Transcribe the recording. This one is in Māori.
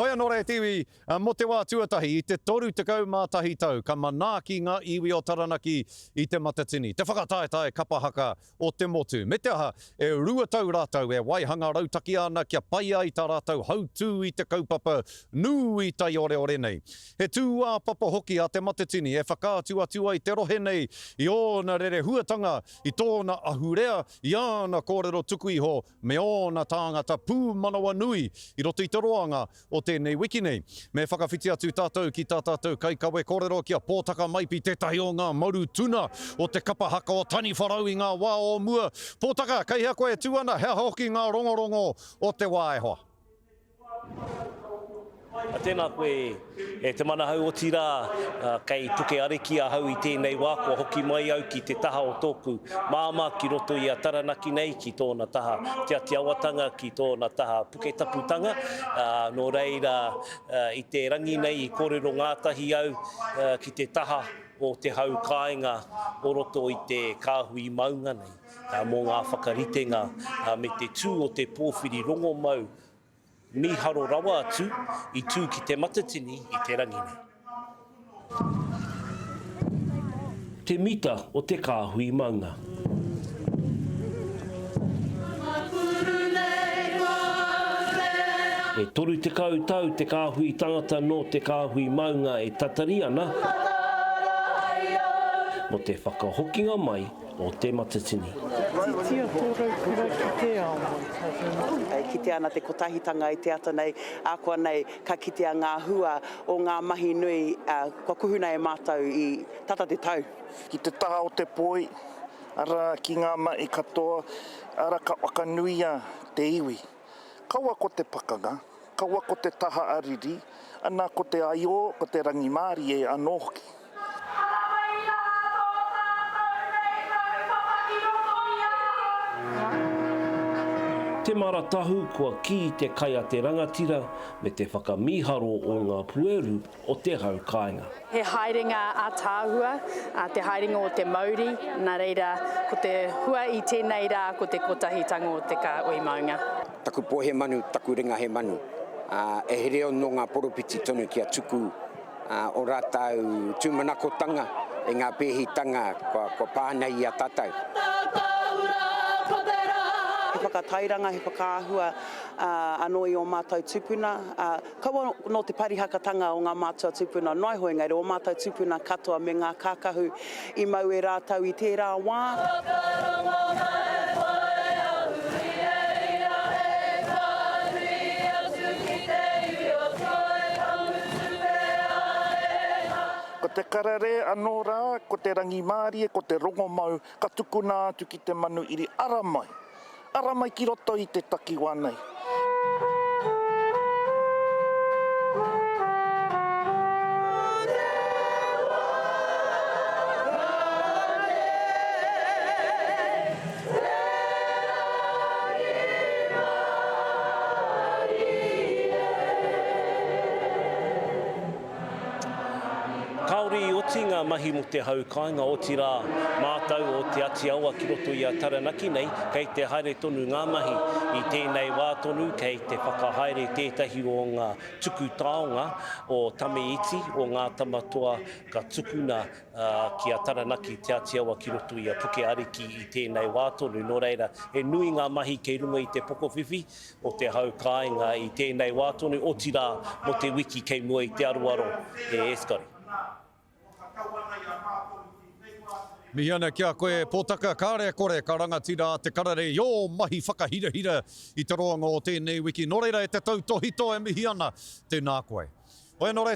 Hoi anō re tiwi, mo te wā tuatahi I te toru tekau mā tahi tau, ka manaaki ngā iwi o Taranaki I te matatini. Te whakataetae kapahaka o te motu. Me te aha, e rua tau rātau e waihanga rautaki ana kia pai ai tā rātau hautū I te kaupapa nui tai ore ore nei. He tū papa hoki a te matatini e whakātua tua I te rohe nei I ōna rere huatanga I tōna ahurea I ana kōrero tuku iho me ōna tāngata pūmanawa nui I roto I te roanga o tēnei wiki nei. Me whakawhiti atu tātou ki tā tātou kai kawe kōrero kia pōtaka maipi tētahi o ngā maru tuna o te kapahaka o tani wharau I ngā wā o mua. Pōtaka, kei hea koe tuana, hea hoki ngā rongorongo o te wā e hoa. Tēnā koe e te manahau o tira kei puke ariki a hau I tēnei wā kua hoki mai au ki te taha o tōku māma ki roto I a Taranaki nei ki tōna taha Te Atiawatanga ki tōna taha puke taputanga nō reira I te rangi nei I kōrero ngātahi au ki te taha o te hau kāinga o roto I te kāhui maunga nei mō ngā whakaritenga me te tū o te pōwhiri rongo mau miharo rawa atu I tū ki te matatini I te rangi nei. Te mita o te kāhui maunga. E toru te tau te kāhui tangata no te kāhui maunga e tatari ana. Mo te whakahokinga mai o te matatini. Tia tōrau kura ki te ao. Ki te ana te kotahitanga I te ata nei, a koa nei ka kitea ngā hua o ngā mahi nui kua kuhuna e mātou I tata te tau. Ki te taha o te poi, ara ki ngā mai katoa, ara ka wakanuia te iwi. Kaua ko te pakanga, kaua ko te taha ariri, ana ko te aio, ko te rangi māri e anō hoki. Te maratahu kua ki te kai a te rangatira me te whakamiharo o ngā pueru o te hau kāinga. He haerenga a tāhua, te haerenga o te Māori, nā reira ko te hua I tēnei rā ko te kotahitanga o te ka oi maunga. Taku po he manu, taku ringa he manu. E here o no ngā poropiti tonu kia tuku o rātau tūmanakotanga e ngā pēhitanga kua pānei I a tātou. He whakatairanga, he whakaahua anō I o mātou tupuna. Kaua no te parihakatanga o ngā mātua tupuna, noi hoi ngai o mātou tupuna katoa me ngā kākahu I mau e rātau I tērā wā. Ko te karare anō rā, ko te rangi mārie, ko te rongo mau, ka tukuna atu ki te manu iri ara mai. Ara mai ki roto I te takiwā nei. Kaori I oti ngā mahi mo te hau kāinga o tira mātau o te Atiawa ki roto I a Taranaki nei, kei te haere tonu ngā mahi I tēnei wā tonu, kei te whakahaere tētahi o ngā tuku taonga o Tameiti o ngā tamatoa ka tukuna ki a Taranaki te Atiawa ki roto I a puke ariki I tēnei wā tonu. Nō reira, e nui ngā mahi kei runga I te pokowhiwhi o te hau kāinga I tēnei wā tonu o tira mo te wiki kei mua I te aruaro e Eskari. Mihiana kia koe pōtaka kāre kore ka rangatira te karare i o mahi whakahirahira I te roanga o tēnei wiki. Nō reira e te tautohito e mihiana tēnā koe. Oe nō re